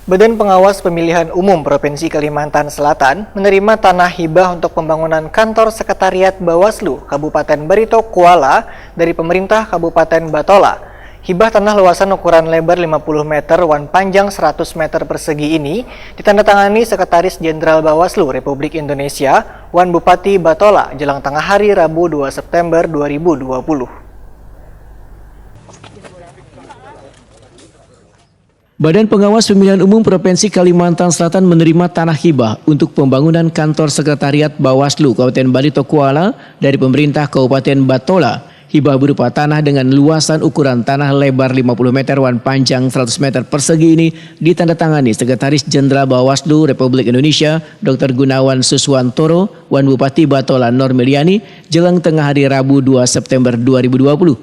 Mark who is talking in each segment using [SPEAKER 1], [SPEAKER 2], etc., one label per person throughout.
[SPEAKER 1] Badan Pengawas Pemilihan Umum Provinsi Kalimantan Selatan menerima tanah hibah untuk pembangunan kantor sekretariat Bawaslu Kabupaten Barito Kuala dari pemerintah Kabupaten Batola. Hibah tanah luasan ukuran lebar 50 meter dan panjang 100 meter persegi ini ditandatangani Sekretaris Jenderal Bawaslu Republik Indonesia Wan Bupati Batola jelang tengah hari Rabu 2 September 2020.
[SPEAKER 2] Badan Pengawas Pemilihan Umum Provinsi Kalimantan Selatan menerima tanah hibah untuk pembangunan kantor sekretariat Bawaslu Kabupaten Barito Kuala dari pemerintah Kabupaten Batola. Hibah berupa tanah dengan luasan ukuran tanah lebar 50 meter dan panjang 100 meter persegi ini ditandatangani Sekretaris Jenderal Bawaslu Republik Indonesia Dr. Gunawan Suswantoro Wan Bupati Batola Normeliani jelang tengah hari Rabu 2 September 2020.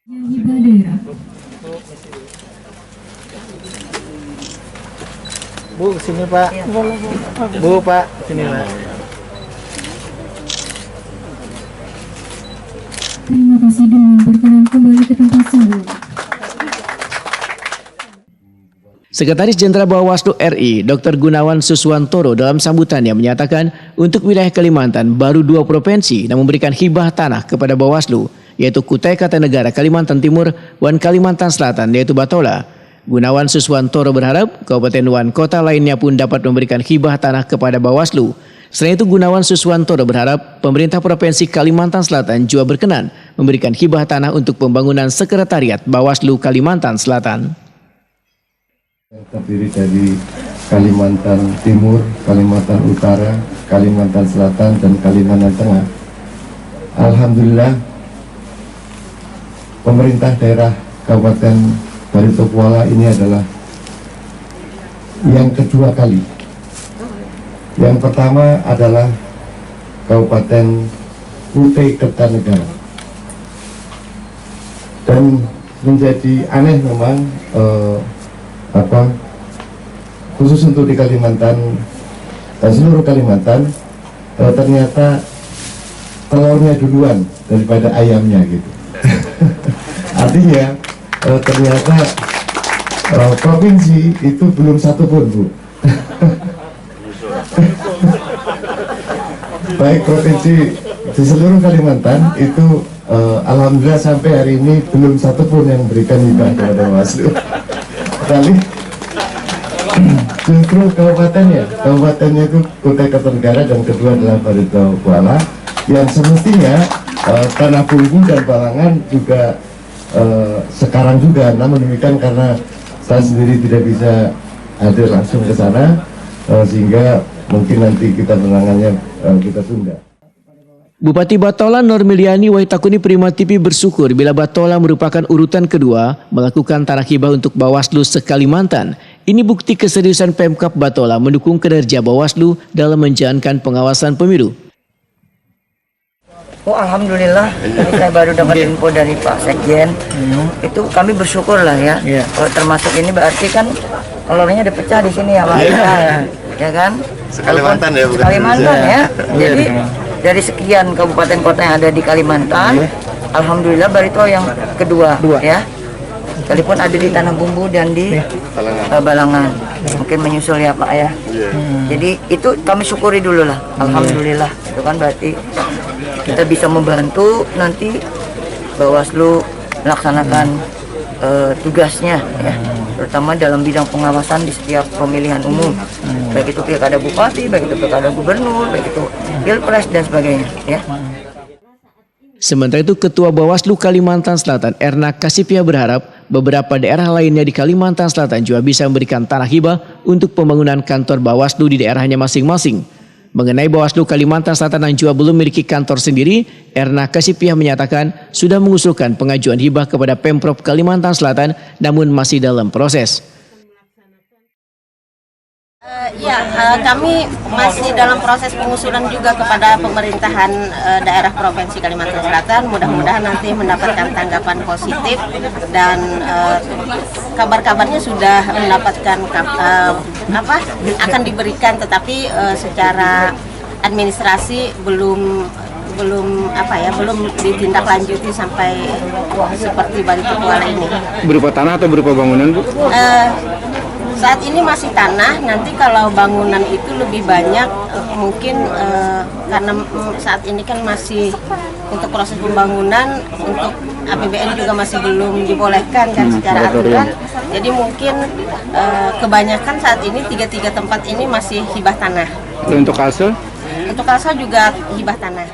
[SPEAKER 3] Hibah daerah.
[SPEAKER 1] Bu, sini Pak. Bu, Pak, sini Pak.
[SPEAKER 3] Terima kasih dan berkenan kembali ke tempat semula.
[SPEAKER 2] Sekretaris Jenderal Bawaslu RI Dr. Gunawan Suswantoro dalam sambutannya menyatakan untuk wilayah Kalimantan baru 2 provinsi yang memberikan hibah tanah kepada Bawaslu, yaitu Kutai Kartanegara Kalimantan Timur dan Kalimantan Selatan yaitu Batola. Gunawan Suswantoro berharap kabupaten dan kota lainnya pun dapat memberikan hibah tanah kepada Bawaslu. Selain itu Gunawan Suswantoro berharap pemerintah Provinsi Kalimantan Selatan juga berkenan memberikan hibah tanah untuk pembangunan sekretariat Bawaslu Kalimantan Selatan.
[SPEAKER 4] Terdiri dari Kalimantan Timur, Kalimantan Utara, Kalimantan Selatan, dan Kalimantan Tengah. Alhamdulillah pemerintah daerah Kabupaten Barito Kuala ini adalah yang kedua kali. Yang pertama adalah Kabupaten Kutai Kartanegara. Dan menjadi aneh memang khusus untuk di Kalimantan dan seluruh Kalimantan ternyata telurnya duluan daripada ayamnya gitu. Artinya ternyata provinsi itu belum satu pun, Bu. Baik provinsi di seluruh Kalimantan itu alhamdulillah sampai hari ini belum satu pun yang memberikan hibah kepada Bawaslu. Tapi justru kabupatennya itu Kutai Kartanegara dan kedua adalah Barito Kuala yang semestinya tanah Bumbu dan Balangan juga sekarang juga, namun demikian karena saya sendiri tidak bisa hadir langsung ke sana sehingga mungkin nanti kita penangannya kita tunda.
[SPEAKER 2] Bupati Batola Normeliani Waitakuni Prima TV bersyukur bila Batola merupakan urutan kedua melakukan tanah hibah untuk Bawaslu se-Kalimantan. Ini bukti keseriusan Pemkab Batola mendukung kinerja Bawaslu dalam menjalankan pengawasan pemilu.
[SPEAKER 5] Oh alhamdulillah, ini saya baru dapat info dari Pak Sekjen. Itu kami bersyukur lah ya. Kalau termasuk ini berarti kan telurnya dipecah di sini ya Pak. Ya kan?
[SPEAKER 4] Kalimantan ya, bukan?
[SPEAKER 5] Kalimantan ya. Jadi dari sekian kabupaten kota yang ada di Kalimantan, alhamdulillah Barito yang kedua ya. Sekalipun ada di Tanah Bumbu dan di Balangan. Mungkin menyusul ya Pak ya. Jadi itu kami syukuri dulu lah. Alhamdulillah. Itu kan berarti kita bisa membantu nanti Bawaslu melaksanakan tugasnya ya, terutama dalam bidang pengawasan di setiap pemilihan umum, baik itu pilkada bupati, baik itu pilkada gubernur, baik itu pilpres dan sebagainya ya.
[SPEAKER 2] Sementara itu Ketua Bawaslu Kalimantan Selatan Erna Kasipia berharap beberapa daerah lainnya di Kalimantan Selatan juga bisa memberikan tanah hibah untuk pembangunan kantor Bawaslu di daerahnya masing-masing. Mengenai Bawaslu Kalimantan Selatan yang juga belum memiliki kantor sendiri, Erna Kasipia menyatakan sudah mengusulkan pengajuan hibah kepada Pemprov Kalimantan Selatan namun masih dalam proses.
[SPEAKER 6] Kami masih dalam proses pengusulan juga kepada pemerintahan daerah Provinsi Kalimantan Selatan. Mudah-mudahan nanti mendapatkan tanggapan positif dan kabar-kabarnya sudah mendapatkan akan diberikan, tetapi secara administrasi belum ditindaklanjuti sampai seperti Barito Kuala ini.
[SPEAKER 7] Berupa tanah atau berupa bangunan, Bu?
[SPEAKER 6] Saat ini masih tanah, nanti kalau bangunan itu lebih banyak mungkin karena saat ini kan masih untuk proses pembangunan, untuk APBN juga masih belum dibolehkan kan secara aturan. Jadi mungkin kebanyakan saat ini tiga tempat ini masih hibah tanah.
[SPEAKER 7] Untuk Kalsel?
[SPEAKER 6] Untuk Kalsel juga hibah tanah.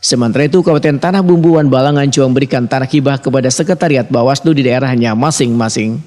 [SPEAKER 2] Sementara itu, Kabupaten Tanah Bumbuan Balangan juga memberikan tanah hibah kepada Sekretariat Bawaslu di daerahnya masing-masing.